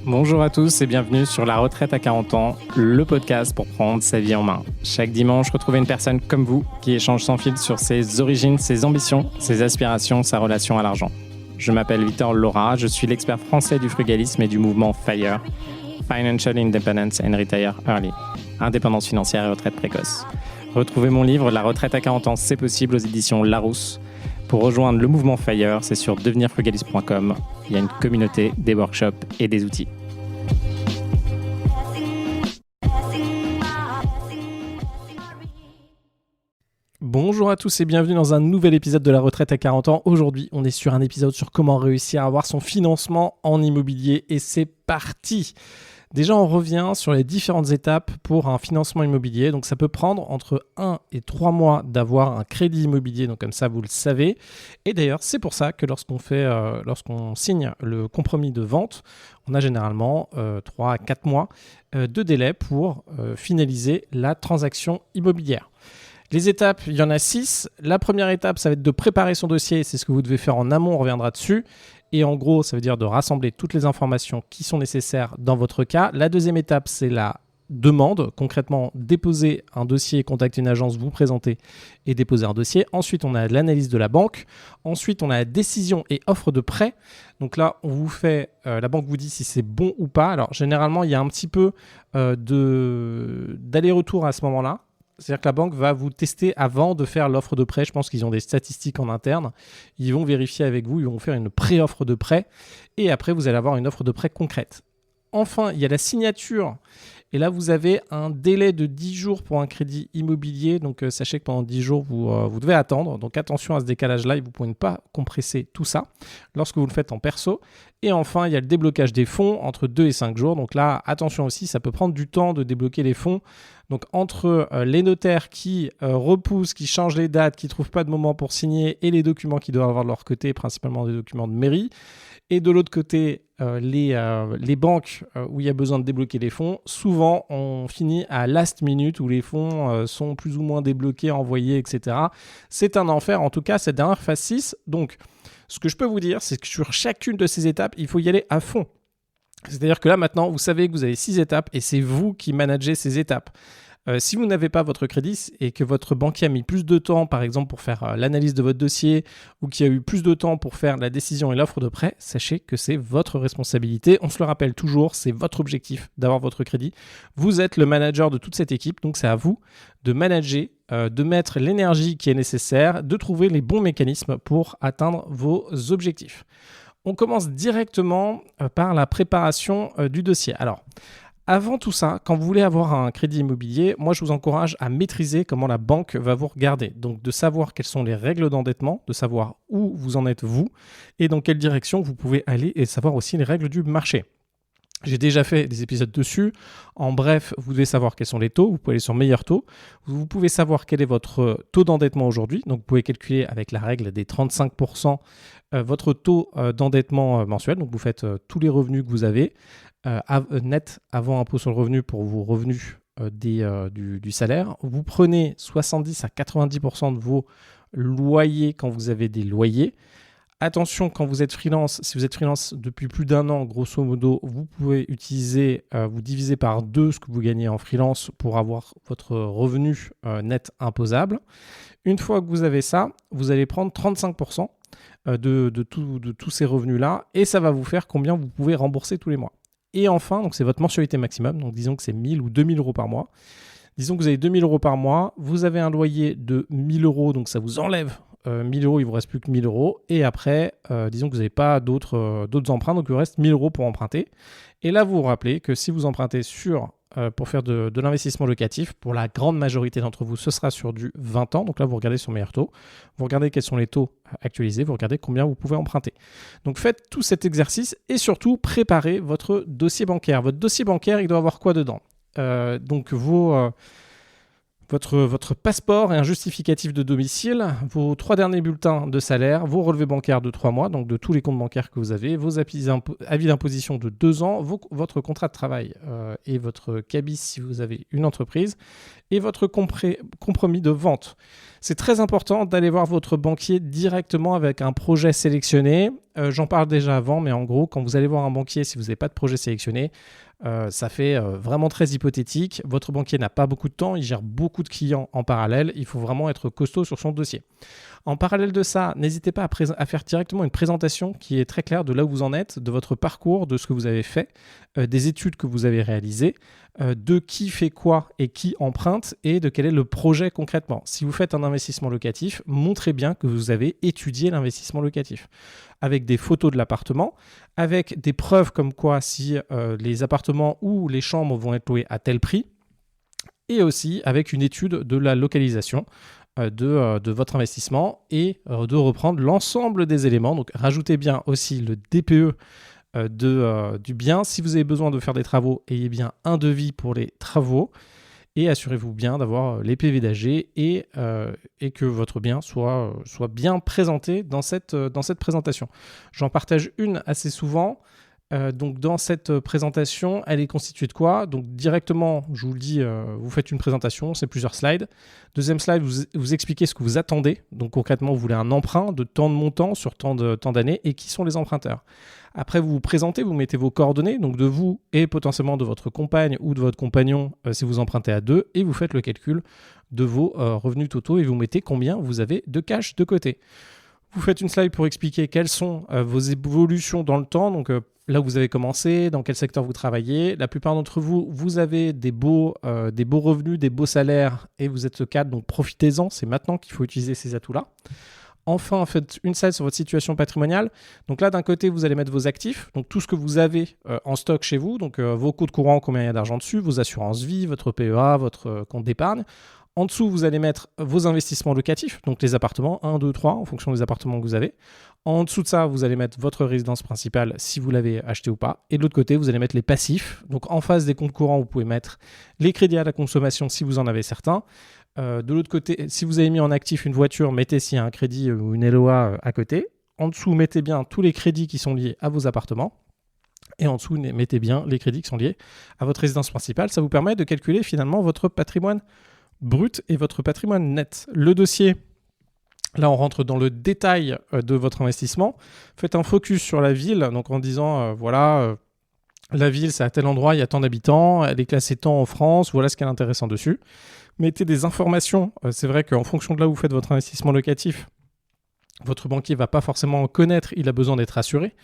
Bonjour à tous et bienvenue sur La Retraite à 40 ans, le podcast pour prendre sa vie en main. Chaque dimanche, retrouvez une personne comme vous qui échange sans fil sur ses origines, ses ambitions, ses aspirations, sa relation à l'argent. Je m'appelle Victor Laura, je suis l'expert français du frugalisme et du mouvement FIRE, Financial Independence and Retire Early, indépendance financière et retraite précoce. Retrouvez mon livre La Retraite à 40 ans, c'est possible aux éditions Larousse. Pour rejoindre le mouvement FIRE, c'est sur devenirfrugaliste.com. Il y a une communauté, des workshops et des outils. Bonjour à tous et bienvenue dans un nouvel épisode de La Retraite à 40 ans. Aujourd'hui, on est sur un épisode sur comment réussir à avoir son financement en immobilier et c'est parti. Déjà, on revient sur les différentes étapes pour un financement immobilier. Donc, ça peut prendre entre 1 et 3 mois d'avoir un crédit immobilier. Donc, comme ça, vous le savez. Et d'ailleurs, c'est pour ça que lorsqu'on signe le compromis de vente, on a généralement 3 à 4 mois de délai pour finaliser la transaction immobilière. Les étapes, il y en a 6. La première étape, ça va être de préparer son dossier. C'est ce que vous devez faire en amont, on reviendra dessus. Et en gros, ça veut dire de rassembler toutes les informations qui sont nécessaires dans votre cas. La deuxième étape, c'est la demande. Concrètement, déposer un dossier, contacter une agence, vous présenter et déposer un dossier. Ensuite, on a l'analyse de la banque. Ensuite, on a la décision et offre de prêt. Donc là, on vous fait, la banque vous dit si c'est bon ou pas. Alors, généralement, il y a un petit peu d'aller-retour à ce moment-là. C'est-à-dire que la banque va vous tester avant de faire l'offre de prêt. Je pense qu'ils ont des statistiques en interne. Ils vont vérifier avec vous, ils vont faire une pré-offre de prêt. Et après, vous allez avoir une offre de prêt concrète. Enfin, il y a la signature. Et là, vous avez un délai de 10 jours pour un crédit immobilier. Donc, sachez que pendant 10 jours, vous devez attendre. Donc, attention à ce décalage-là. Vous ne pouvez pas compresser tout ça lorsque vous le faites en perso. Et enfin, il y a le déblocage des fonds entre 2 et 5 jours. Donc là, attention aussi, ça peut prendre du temps de débloquer les fonds. Donc, entre les notaires qui repoussent, qui changent les dates, qui ne trouvent pas de moment pour signer et les documents qu'ils doivent avoir de leur côté, principalement des documents de mairie. Et de l'autre côté, les banques où il y a besoin de débloquer les fonds, souvent on finit à last minute où les fonds sont plus ou moins débloqués, envoyés, etc. C'est un enfer, en tout cas cette dernière phase 6. Donc ce que je peux vous dire, c'est que sur chacune de ces étapes, il faut y aller à fond. C'est-à-dire que là maintenant, vous savez que vous avez 6 étapes et c'est vous qui managez ces étapes. Si vous n'avez pas votre crédit et que votre banquier a mis plus de temps, par exemple, pour faire l'analyse de votre dossier ou qu'il y a eu plus de temps pour faire la décision et l'offre de prêt, sachez que c'est votre responsabilité. On se le rappelle toujours, c'est votre objectif d'avoir votre crédit. Vous êtes le manager de toute cette équipe, donc c'est à vous de manager, de mettre l'énergie qui est nécessaire, de trouver les bons mécanismes pour atteindre vos objectifs. On commence directement par la préparation du dossier. Alors, avant tout ça, quand vous voulez avoir un crédit immobilier, moi je vous encourage à maîtriser comment la banque va vous regarder. Donc de savoir quelles sont les règles d'endettement, de savoir où vous en êtes vous et dans quelle direction vous pouvez aller et savoir aussi les règles du marché. J'ai déjà fait des épisodes dessus. En bref, vous devez savoir quels sont les taux. Vous pouvez aller sur meilleur taux. Vous pouvez savoir quel est votre taux d'endettement aujourd'hui. Donc, vous pouvez calculer avec la règle des 35% votre taux d'endettement mensuel. Donc, vous faites tous les revenus que vous avez net avant impôt sur le revenu pour vos revenus du salaire. Vous prenez 70 à 90% de vos loyers quand vous avez des loyers. Attention, quand vous êtes freelance, si vous êtes freelance depuis plus d'1 an, grosso modo, vous pouvez utiliser, vous diviser par 2 ce que vous gagnez en freelance pour avoir votre revenu net imposable. Une fois que vous avez ça, vous allez prendre 35% de tous ces revenus-là et ça va vous faire combien vous pouvez rembourser tous les mois. Et enfin, donc c'est votre mensualité maximum, donc disons que c'est 1 000 ou 2 000 euros par mois. Disons que vous avez 2 000 euros par mois, vous avez un loyer de 1 000 euros, donc ça vous enlève 1 000 euros, il ne vous reste plus que 1 000 euros. Et après, disons que vous n'avez pas d'autres emprunts, donc il vous reste 1 000 euros pour emprunter. Et là, vous vous rappelez que si vous empruntez pour faire de l'investissement locatif, pour la grande majorité d'entre vous, ce sera sur du 20 ans. Donc là, vous regardez sur meilleur taux, vous regardez quels sont les taux actualisés, vous regardez combien vous pouvez emprunter. Donc faites tout cet exercice et surtout préparez votre dossier bancaire. Votre dossier bancaire, il doit avoir quoi dedans ? Donc votre passeport et un justificatif de domicile, vos 3 derniers bulletins de salaire, vos relevés bancaires de 3 mois, donc de tous les comptes bancaires que vous avez, vos avis d'imposition de 2 ans, votre contrat de travail et votre cabis si vous avez une entreprise, et votre compromis de vente. C'est très important d'aller voir votre banquier directement avec un projet sélectionné. J'en parle déjà avant, mais en gros, quand vous allez voir un banquier, si vous n'avez pas de projet sélectionné, ça fait vraiment très hypothétique. Votre banquier n'a pas beaucoup de temps, il gère beaucoup de clients en parallèle. Il faut vraiment être costaud sur son dossier. En parallèle de ça, n'hésitez pas à faire directement une présentation qui est très claire de là où vous en êtes, de votre parcours, de ce que vous avez fait, des études que vous avez réalisées, de qui fait quoi et qui emprunte et de quel est le projet concrètement. Si vous faites un investissement locatif, montrez bien que vous avez étudié l'investissement locatif avec des photos de l'appartement, avec des preuves comme quoi si les appartements ou les chambres vont être loués à tel prix, et aussi avec une étude de la localisation de votre investissement et de reprendre l'ensemble des éléments. Donc rajoutez bien aussi le DPE du bien. Si vous avez besoin de faire des travaux, ayez bien un devis pour les travaux et assurez-vous bien d'avoir les PV d'AG et que votre bien soit bien présenté dans cette présentation. J'en partage une assez souvent. Donc dans cette présentation, elle est constituée de quoi? Donc directement, je vous le dis, vous faites une présentation, c'est plusieurs slides. Deuxième slide, vous expliquez ce que vous attendez. Donc concrètement, vous voulez un emprunt de tant de montants sur tant d'années et qui sont les emprunteurs. Après, vous vous présentez, vous mettez vos coordonnées, donc de vous et potentiellement de votre compagne ou de votre compagnon si vous empruntez à deux, et vous faites le calcul de vos revenus totaux et vous mettez combien vous avez de cash de côté. Vous faites une slide pour expliquer quelles sont vos évolutions dans le temps, donc là où vous avez commencé, dans quel secteur vous travaillez. La plupart d'entre vous, vous avez des beaux revenus, des beaux salaires et vous êtes ce cadre, donc profitez-en, c'est maintenant qu'il faut utiliser ces atouts-là. Enfin, faites une slide sur votre situation patrimoniale. Donc là, d'un côté, vous allez mettre vos actifs, donc tout ce que vous avez en stock chez vous, donc vos comptes courants, combien il y a d'argent dessus, vos assurances vie, votre PEA, votre compte d'épargne. En dessous, vous allez mettre vos investissements locatifs, donc les appartements, 1, 2, 3, en fonction des appartements que vous avez. En dessous de ça, vous allez mettre votre résidence principale, si vous l'avez acheté ou pas. Et de l'autre côté, vous allez mettre les passifs. Donc en face des comptes courants, vous pouvez mettre les crédits à la consommation, si vous en avez certains. De l'autre côté, si vous avez mis en actif une voiture, mettez s'il y a un crédit ou une LOA à côté. En dessous, mettez bien tous les crédits qui sont liés à vos appartements. Et en dessous, mettez bien les crédits qui sont liés à votre résidence principale. Ça vous permet de calculer finalement votre patrimoine brut et votre patrimoine net. Le dossier, là on rentre dans le détail de votre investissement. Faites un focus sur la ville, donc en disant la ville c'est à tel endroit, il y a tant d'habitants, elle est classée tant en France, voilà ce qui est intéressant dessus. Mettez des informations, c'est vrai qu'en fonction de là où vous faites votre investissement locatif, votre banquier ne va pas forcément connaître, il a besoin d'être assuré.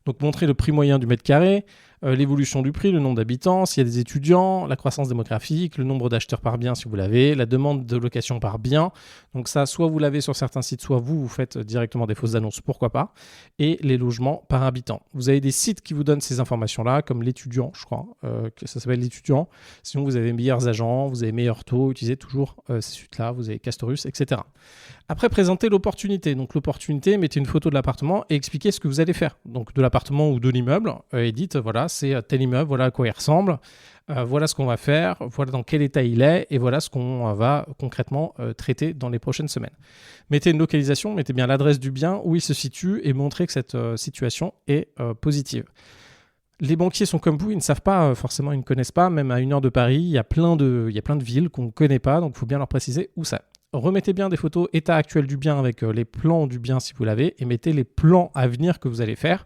Donc montrez le prix moyen du mètre carré, l'évolution du prix, le nombre d'habitants, s'il y a des étudiants, la croissance démographique, le nombre d'acheteurs par bien si vous l'avez, la demande de location par bien. Donc ça, soit vous l'avez sur certains sites, soit vous faites directement des fausses annonces, pourquoi pas. Et les logements par habitant. Vous avez des sites qui vous donnent ces informations-là, comme l'étudiant, je crois, que ça s'appelle l'étudiant. Sinon, vous avez meilleurs agents, vous avez meilleurs taux, utilisez toujours ces sites-là, vous avez Castorus, etc. Après, présentez l'opportunité. Donc l'opportunité, mettez une photo de l'appartement et expliquez ce que vous allez faire. Donc de l'appartement ou de l'immeuble, et dites, voilà, c'est tel immeuble, voilà à quoi il ressemble, voilà ce qu'on va faire, voilà dans quel état il est, et voilà ce qu'on va concrètement traiter dans les prochaines semaines. Mettez une localisation, mettez bien l'adresse du bien, où il se situe, et montrez que cette situation est positive. Les banquiers sont comme vous, ils ne savent pas forcément, ils ne connaissent pas, même à 1 heure de Paris, il y a plein de villes qu'on ne connaît pas, donc il faut bien leur préciser où ça. Remettez bien des photos état actuel du bien avec les plans du bien si vous l'avez, et mettez les plans à venir que vous allez faire,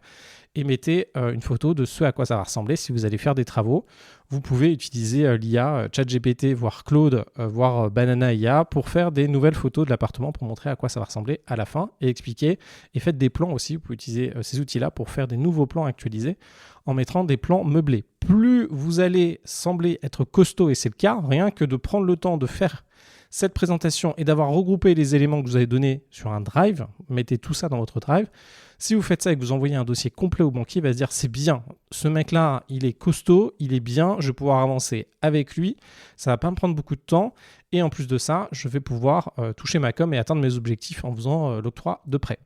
et mettez une photo de ce à quoi ça va ressembler si vous allez faire des travaux. Vous pouvez utiliser l'IA, ChatGPT, voire Claude, voire Banana IA pour faire des nouvelles photos de l'appartement pour montrer à quoi ça va ressembler à la fin et expliquer. Et faites des plans aussi, vous pouvez utiliser ces outils-là pour faire des nouveaux plans actualisés en mettant des plans meublés. Plus vous allez sembler être costaud, et c'est le cas, rien que de prendre le temps de faire cette présentation et d'avoir regroupé les éléments que vous avez donnés sur un drive, mettez tout ça dans votre drive. Si vous faites ça et que vous envoyez un dossier complet au banquier, il va se dire c'est bien, ce mec-là, il est costaud, il est bien, je vais pouvoir avancer avec lui, ça ne va pas me prendre beaucoup de temps et en plus de ça, je vais pouvoir toucher ma com et atteindre mes objectifs en faisant l'octroi de prêt.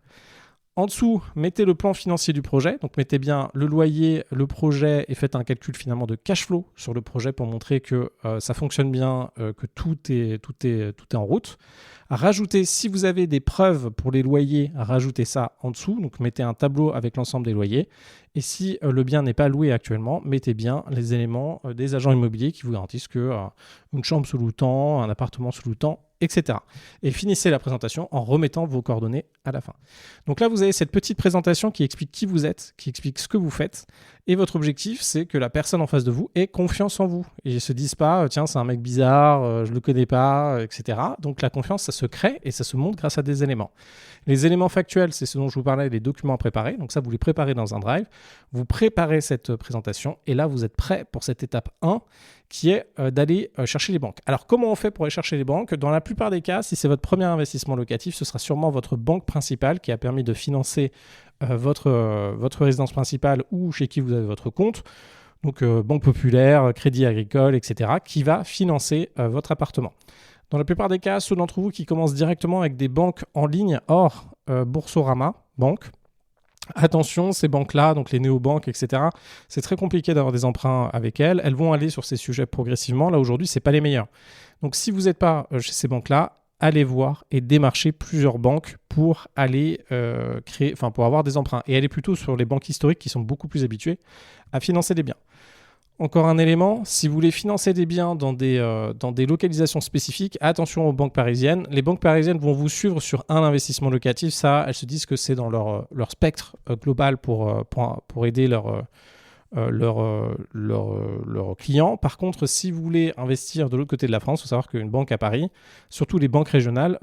En dessous, mettez le plan financier du projet. Donc, mettez bien le loyer, le projet et faites un calcul finalement de cash flow sur le projet pour montrer que ça fonctionne bien, que tout est en route. Rajoutez, si vous avez des preuves pour les loyers, rajoutez ça en dessous. Donc, mettez un tableau avec l'ensemble des loyers. Et si le bien n'est pas loué actuellement, mettez bien les éléments des agents immobiliers qui vous garantissent que une chambre sous loutant, un appartement sous loutant, etc. Et finissez la présentation en remettant vos coordonnées à la fin. Donc là, vous avez cette petite présentation qui explique qui vous êtes, qui explique ce que vous faites. Et votre objectif, c'est que la personne en face de vous ait confiance en vous. Et ne se dise pas, tiens, c'est un mec bizarre, je ne le connais pas, etc. Donc la confiance, ça se crée et ça se montre grâce à des éléments. Les éléments factuels, c'est ce dont je vous parlais, les documents préparés. Donc ça, vous les préparez dans un drive. Vous préparez cette présentation et là, vous êtes prêt pour cette étape 1 qui est d'aller chercher les banques. Alors, comment on fait pour aller chercher les banques ? Dans la plupart des cas, si c'est votre premier investissement locatif, ce sera sûrement votre banque principale qui a permis de financer votre résidence principale ou chez qui vous avez votre compte. Donc, Banque Populaire, Crédit Agricole, etc., qui va financer votre appartement. Dans la plupart des cas, ceux d'entre vous qui commencent directement avec des banques en ligne hors Boursorama Banque, attention, ces banques-là, donc les néobanques, etc., c'est très compliqué d'avoir des emprunts avec elles. Elles vont aller sur ces sujets progressivement. Là, aujourd'hui, ce n'est pas les meilleurs. Donc, si vous n'êtes pas chez ces banques-là, allez voir et démarcher plusieurs banques pour aller pour avoir des emprunts. Et allez plutôt sur les banques historiques qui sont beaucoup plus habituées à financer des biens. Encore un élément, si vous voulez financer des biens dans des localisations spécifiques, attention aux banques parisiennes. Les banques parisiennes vont vous suivre sur un investissement locatif. Ça, elles se disent que c'est dans leur spectre global pour aider leurs clients. Par contre, si vous voulez investir de l'autre côté de la France, il faut savoir qu'une banque à Paris, surtout les banques régionales,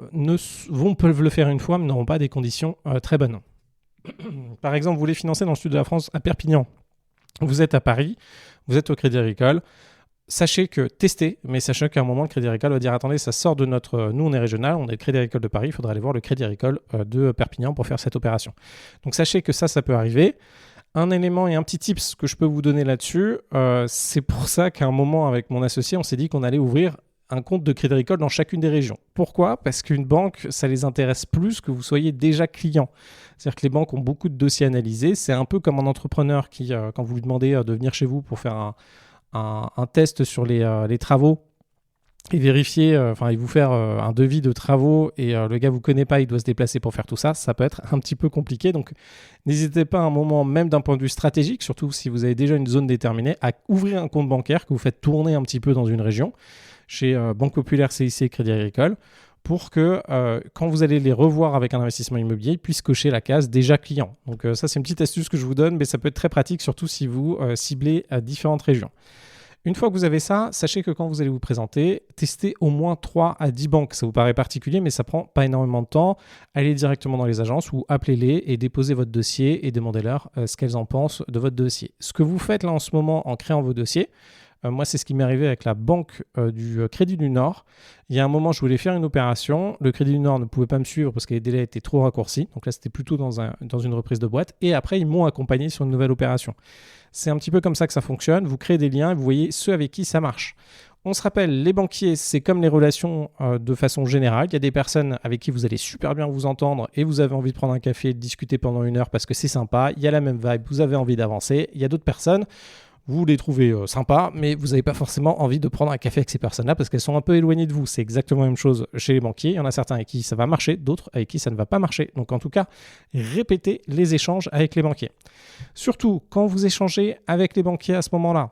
peuvent le faire une fois, mais n'auront pas des conditions très bonnes. Par exemple, vous voulez financer dans le sud de la France, à Perpignan. Vous êtes à Paris, vous êtes au Crédit Agricole. Sachez que testez, mais sachez qu'à un moment, le Crédit Agricole va dire attendez, ça sort de notre. Nous, on est régional, on est le Crédit Agricole de Paris, il faudra aller voir le Crédit Agricole de Perpignan pour faire cette opération. Donc, sachez que ça peut arriver. Un élément et un petit tips que je peux vous donner là-dessus, c'est pour ça qu'à un moment, avec mon associé, on s'est dit qu'on allait ouvrir un compte de Crédit Agricole dans chacune des régions. Pourquoi ? Parce qu'une banque, ça les intéresse plus que vous soyez déjà client. C'est-à-dire que les banques ont beaucoup de dossiers analysés. C'est un peu comme un entrepreneur qui, quand vous lui demandez de venir chez vous pour faire un test sur les travaux et vérifier, et vous faire un devis de travaux et le gars ne vous connaît pas, il doit se déplacer pour faire tout ça, ça peut être un petit peu compliqué. Donc, n'hésitez pas à un moment, même d'un point de vue stratégique, surtout si vous avez déjà une zone déterminée, à ouvrir un compte bancaire que vous faites tourner un petit peu dans une région, chez Banque Populaire, CIC, Crédit Agricole, pour que quand vous allez les revoir avec un investissement immobilier, ils puissent cocher la case déjà client. Donc ça, c'est une petite astuce que je vous donne, mais ça peut être très pratique, surtout si vous ciblez à différentes régions. Une fois que vous avez ça, sachez que quand vous allez vous présenter, testez au moins 3 à 10 banques. Ça vous paraît particulier, mais ça prend pas énormément de temps. Allez directement dans les agences ou appelez-les et déposez votre dossier et demandez-leur ce qu'elles en pensent de votre dossier. Ce que vous faites là en ce moment en créant vos dossiers, moi, c'est ce qui m'est arrivé avec la banque du Crédit du Nord. Il y a un moment, je voulais faire une opération. Le Crédit du Nord ne pouvait pas me suivre parce que les délais étaient trop raccourcis. Donc là, c'était plutôt dans une reprise de boîte. Et après, ils m'ont accompagné sur une nouvelle opération. C'est un petit peu comme ça que ça fonctionne. Vous créez des liens et vous voyez ceux avec qui ça marche. On se rappelle, les banquiers, c'est comme les relations de façon générale. Il y a des personnes avec qui vous allez super bien vous entendre et vous avez envie de prendre un café et de discuter pendant 1 heure parce que c'est sympa. Il y a la même vibe, vous avez envie d'avancer. Il y a d'autres personnes, vous les trouvez sympas, mais vous n'avez pas forcément envie de prendre un café avec ces personnes-là parce qu'elles sont un peu éloignées de vous. C'est exactement la même chose chez les banquiers. Il y en a certains avec qui ça va marcher, d'autres avec qui ça ne va pas marcher. Donc en tout cas, répétez les échanges avec les banquiers. Surtout, quand vous échangez avec les banquiers à ce moment-là,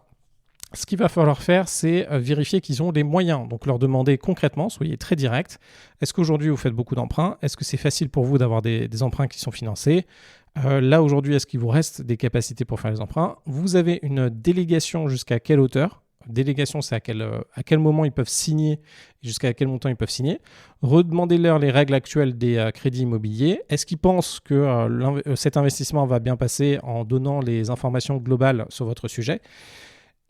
ce qu'il va falloir faire, c'est vérifier qu'ils ont les moyens. Donc leur demander concrètement, soyez très direct. Est-ce qu'aujourd'hui vous faites beaucoup d'emprunts ? Est-ce que c'est facile pour vous d'avoir des emprunts qui sont financés ? Là aujourd'hui, est-ce qu'il vous reste des capacités pour faire les emprunts ? Vous avez une délégation jusqu'à quelle hauteur ? Délégation, c'est à quel moment ils peuvent signer, jusqu'à quel montant ils peuvent signer. Redemandez-leur les règles actuelles des crédits immobiliers. Est-ce qu'ils pensent que cet investissement va bien passer en donnant les informations globales sur votre sujet ?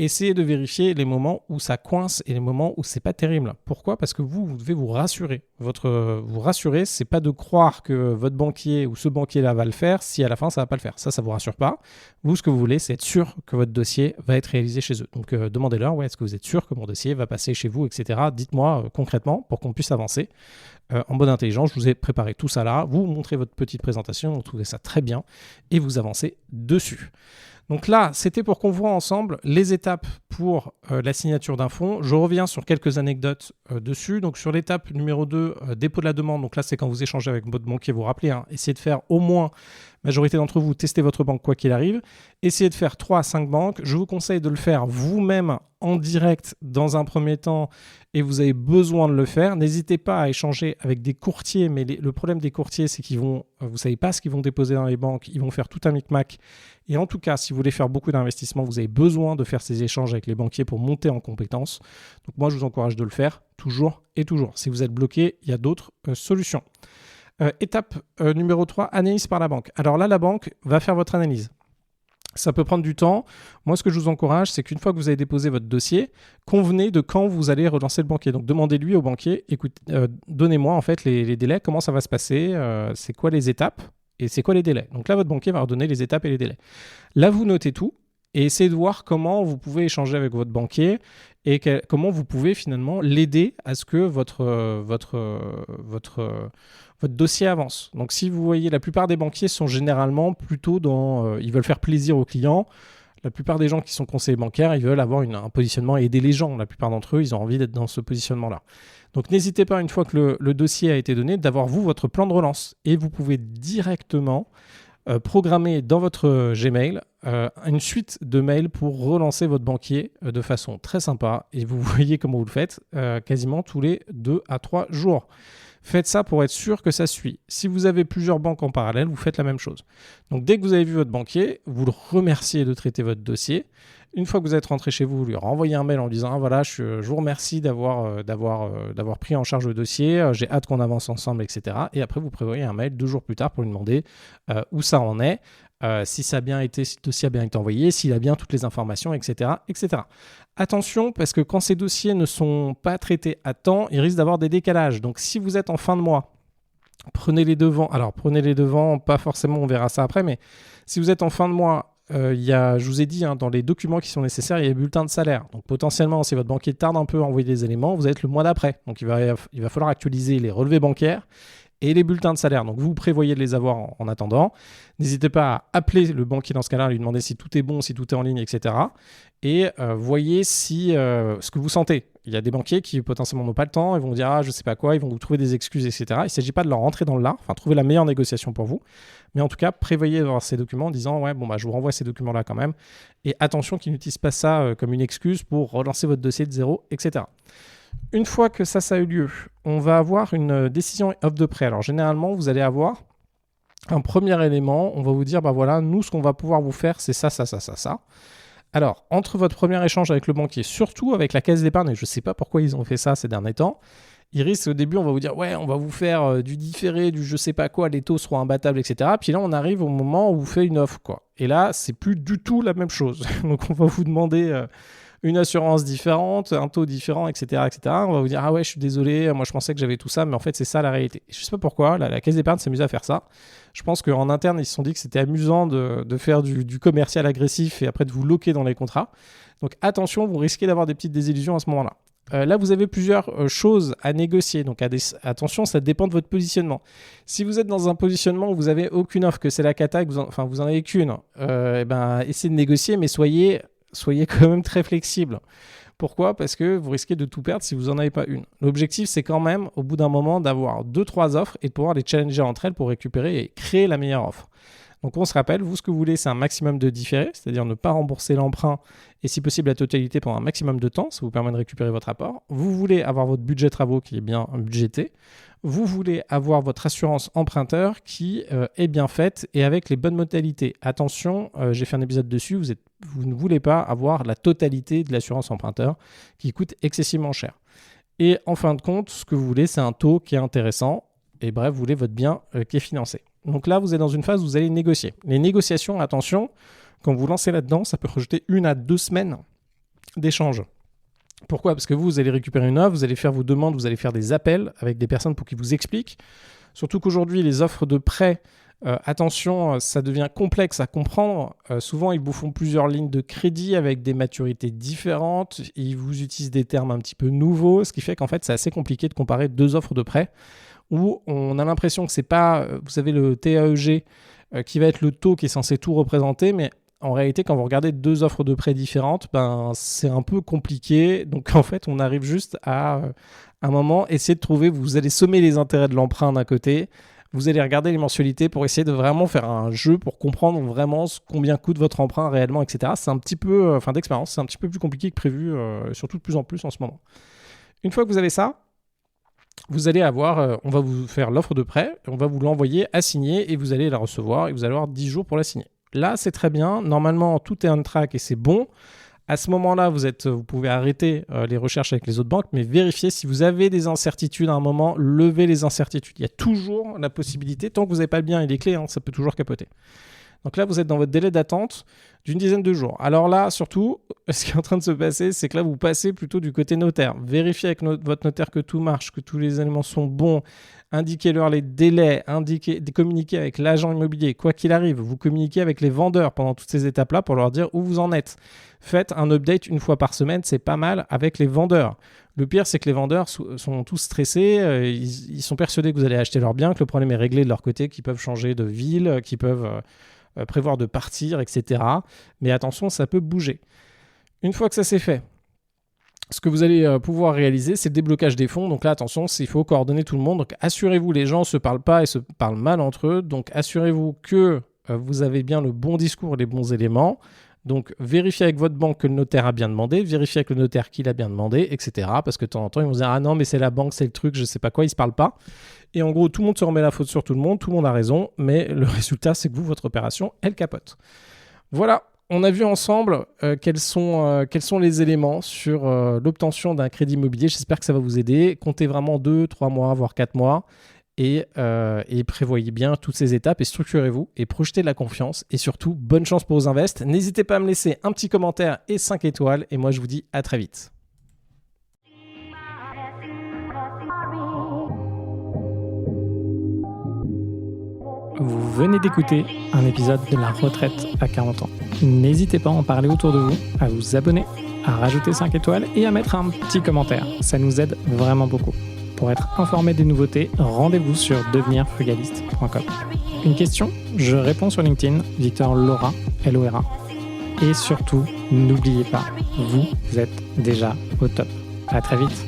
Essayez de vérifier les moments où ça coince et les moments où c'est pas terrible. Pourquoi ? Parce que vous devez vous rassurer. Vous rassurer, c'est pas de croire que votre banquier ou ce banquier-là va le faire si à la fin ça va pas le faire. Ça vous rassure pas. Vous, ce que vous voulez, c'est être sûr que votre dossier va être réalisé chez eux. Donc demandez-leur, est-ce que vous êtes sûr que mon dossier va passer chez vous, etc. Dites-moi concrètement pour qu'on puisse avancer. en mode intelligent. Je vous ai préparé tout ça là. Vous montrez votre petite présentation, vous trouvez ça très bien et vous avancez dessus. Donc là, c'était pour qu'on voit ensemble les étapes pour la signature d'un fonds. Je reviens sur quelques anecdotes dessus. Donc sur l'étape numéro 2, dépôt de la demande. Donc là, c'est quand vous échangez avec votre banquier, vous vous rappelez, essayez de faire au moins, majorité d'entre vous, tester votre banque quoi qu'il arrive. Essayez de faire 3 à 5 banques. Je vous conseille de le faire vous-même en direct dans un premier temps et vous avez besoin de le faire. N'hésitez pas à échanger avec des courtiers, mais le problème des courtiers, c'est qu'ils vont, vous ne savez pas ce qu'ils vont déposer dans les banques, ils vont faire tout un micmac. Et en tout cas, si vous voulez faire beaucoup d'investissements, vous avez besoin de faire ces échanges avec les banquiers pour monter en compétences. Donc moi, je vous encourage de le faire toujours et toujours. Si vous êtes bloqué, il y a d'autres solutions. Étape numéro 3, analyse par la banque. Alors là, la banque va faire votre analyse. Ça peut prendre du temps. Moi, ce que je vous encourage, c'est qu'une fois que vous avez déposé votre dossier, convenez de quand vous allez relancer le banquier. Donc, demandez-lui au banquier, écoute, donnez-moi en fait les délais, comment ça va se passer, c'est quoi les étapes et c'est quoi les délais. Donc là, votre banquier va redonner les étapes et les délais. Là, vous notez tout et essayez de voir comment vous pouvez échanger avec votre banquier et comment vous pouvez finalement l'aider à ce que votre dossier avance. Donc si vous voyez, la plupart des banquiers sont généralement plutôt dans... ils veulent faire plaisir aux clients. La plupart des gens qui sont conseillers bancaires, ils veulent avoir un positionnement et aider les gens. La plupart d'entre eux, ils ont envie d'être dans ce positionnement-là. Donc n'hésitez pas, une fois que le dossier a été donné, d'avoir vous votre plan de relance. Et vous pouvez directement programmer dans votre Gmail une suite de mails pour relancer votre banquier de façon très sympa. Et vous voyez comment vous le faites quasiment tous les 2 à 3 jours. Faites ça pour être sûr que ça suit. Si vous avez plusieurs banques en parallèle, vous faites la même chose. Donc dès que vous avez vu votre banquier, vous le remerciez de traiter votre dossier. Une fois que vous êtes rentré chez vous, vous lui renvoyez un mail en disant voilà, je vous remercie d'avoir pris en charge le dossier, j'ai hâte qu'on avance ensemble, etc. Et après, vous prévoyez un mail 2 jours plus tard pour lui demander où ça en est, si le dossier a bien été envoyé, s'il a bien toutes les informations, etc., etc. Attention, parce que quand ces dossiers ne sont pas traités à temps, ils risquent d'avoir des décalages. Donc si vous êtes en fin de mois, prenez les devants. Alors prenez les devants, pas forcément, on verra ça après, mais si vous êtes en fin de mois, je vous ai dit, dans les documents qui sont nécessaires, il y a le bulletin de salaire. Donc potentiellement, si votre banquier tarde un peu à envoyer des éléments, vous allez être le mois d'après. Donc il va falloir actualiser les relevés bancaires et les bulletins de salaire. Donc vous prévoyez de les avoir en attendant. N'hésitez pas à appeler le banquier dans ce cas-là, à lui demander si tout est bon, si tout est en ligne, etc. Et voyez ce que vous sentez. Il y a des banquiers qui potentiellement n'ont pas le temps, ils vont vous dire je sais pas quoi, ils vont vous trouver des excuses, etc. Il ne s'agit pas de leur rentrer dans le lard, enfin trouver la meilleure négociation pour vous. Mais en tout cas, prévoyez d'avoir ces documents en disant je vous renvoie ces documents-là quand même. Et attention qu'ils n'utilisent pas ça comme une excuse pour relancer votre dossier de zéro, etc. Une fois que ça a eu lieu, on va avoir une décision offre de prêt. Alors généralement, vous allez avoir un premier élément, on va vous dire nous, ce qu'on va pouvoir vous faire, c'est ça, ça, ça, ça, ça. Alors, entre votre premier échange avec le banquier, surtout avec la caisse d'épargne, et je ne sais pas pourquoi ils ont fait ça ces derniers temps, ils risquent au début, on va vous dire on va vous faire du différé, du je sais pas quoi, les taux seront imbattables, etc. Puis là, on arrive au moment où on vous fait une offre, quoi. Et là, c'est plus du tout la même chose. Donc, on va vous demander une assurance différente, un taux différent, etc., etc. On va vous dire je suis désolé, moi je pensais que j'avais tout ça, mais en fait c'est ça la réalité. Je sais pas pourquoi, la caisse d'épargne s'amuse à faire ça. Je pense qu'en interne ils se sont dit que c'était amusant de faire du commercial agressif et après de vous loquer dans les contrats. Donc attention, vous risquez d'avoir des petites désillusions à ce moment-là. Là, vous avez plusieurs choses à négocier. Donc, attention, ça dépend de votre positionnement. Si vous êtes dans un positionnement où vous n'avez aucune offre, que c'est la cata, que vous en avez qu'une, essayez de négocier, mais soyez quand même très flexible. Pourquoi ? Parce que vous risquez de tout perdre si vous n'en avez pas une. L'objectif, c'est quand même, au bout d'un moment, d'avoir 2-3 offres et de pouvoir les challenger entre elles pour récupérer et créer la meilleure offre. Donc on se rappelle, vous ce que vous voulez c'est un maximum de différé, c'est-à-dire ne pas rembourser l'emprunt et si possible la totalité pendant un maximum de temps, ça vous permet de récupérer votre apport. Vous voulez avoir votre budget travaux qui est bien budgété. Vous voulez avoir votre assurance emprunteur qui est bien faite et avec les bonnes modalités. Attention, j'ai fait un épisode dessus, vous ne voulez pas avoir la totalité de l'assurance emprunteur qui coûte excessivement cher. Et en fin de compte, ce que vous voulez c'est un taux qui est intéressant et bref, vous voulez votre bien qui est financé. Donc là, vous êtes dans une phase où vous allez négocier. Les négociations, attention, quand vous lancez là-dedans, ça peut rejeter 1 à 2 semaines d'échange. Pourquoi ? Parce que vous allez récupérer une offre, vous allez faire vos demandes, vous allez faire des appels avec des personnes pour qu'ils vous expliquent. Surtout qu'aujourd'hui, les offres de prêt, attention, ça devient complexe à comprendre. Souvent, ils vous font plusieurs lignes de crédit avec des maturités différentes. Ils vous utilisent des termes un petit peu nouveaux, ce qui fait qu'en fait, c'est assez compliqué de comparer 2 offres de prêt où on a l'impression que c'est pas, vous avez le TAEG qui va être le taux qui est censé tout représenter, mais en réalité, quand vous regardez deux offres de prêt différentes, c'est un peu compliqué. Donc en fait, on arrive juste à un moment, essayer de trouver, vous allez sommer les intérêts de l'emprunt d'un côté, vous allez regarder les mensualités pour essayer de vraiment faire un jeu pour comprendre vraiment combien coûte votre emprunt réellement, etc. C'est un petit peu, d'expérience, c'est un petit peu plus compliqué que prévu, surtout de plus en plus en ce moment. Une fois que vous avez ça, vous allez avoir, on va vous faire l'offre de prêt, on va vous l'envoyer à signer et vous allez la recevoir et vous allez avoir 10 jours pour la signer. Là, c'est très bien. Normalement, tout est on track et c'est bon. À ce moment-là, vous pouvez arrêter les recherches avec les autres banques, mais vérifiez si vous avez des incertitudes à un moment, levez les incertitudes. Il y a toujours la possibilité, tant que vous n'avez pas le bien et les clés, ça peut toujours capoter. Donc là, vous êtes dans votre délai d'attente d'une dizaine de jours. Alors là, surtout, ce qui est en train de se passer, c'est que là, vous passez plutôt du côté notaire. Vérifiez avec votre notaire que tout marche, que tous les éléments sont bons. Indiquez-leur les délais, communiquez avec l'agent immobilier. Quoi qu'il arrive, vous communiquez avec les vendeurs pendant toutes ces étapes-là pour leur dire où vous en êtes. Faites un update une fois par semaine, c'est pas mal avec les vendeurs. Le pire, c'est que les vendeurs sont tous stressés. Ils sont persuadés que vous allez acheter leurs biens, que le problème est réglé de leur côté, qu'ils peuvent changer de ville, qu'ils peuvent prévoir de partir, etc. Mais attention, ça peut bouger. Une fois que ça c'est fait, ce que vous allez pouvoir réaliser, c'est le déblocage des fonds. Donc là, attention, il faut coordonner tout le monde. Donc assurez-vous, les gens ne se parlent pas et se parlent mal entre eux. Donc assurez-vous que vous avez bien le bon discours et les bons éléments. Donc vérifiez avec votre banque que le notaire a bien demandé, vérifiez avec le notaire qu'il a bien demandé, etc. Parce que de temps en temps, ils vont se dire « Ah non, mais c'est la banque, c'est le truc, je ne sais pas quoi », ils ne se parlent pas. Et en gros, tout le monde se remet la faute sur tout le monde a raison, mais le résultat, c'est que votre opération, elle capote. Voilà. On a vu ensemble quels sont les éléments sur l'obtention d'un crédit immobilier. J'espère que ça va vous aider. Comptez vraiment 2, 3 mois, voire 4 mois et prévoyez bien toutes ces étapes et structurez-vous et projetez de la confiance. Et surtout, bonne chance pour vos invests. N'hésitez pas à me laisser un petit commentaire et 5 étoiles. Et moi, je vous dis à très vite. Vous venez d'écouter un épisode de La Retraite à 40 ans. N'hésitez pas à en parler autour de vous, à vous abonner, à rajouter 5 étoiles et à mettre un petit commentaire. Ça nous aide vraiment beaucoup. Pour être informé des nouveautés, rendez-vous sur devenirfrugaliste.com. Une question ? Je réponds sur LinkedIn, Victor Lora, L-O-R-A. Et surtout, n'oubliez pas, vous êtes déjà au top. À très vite.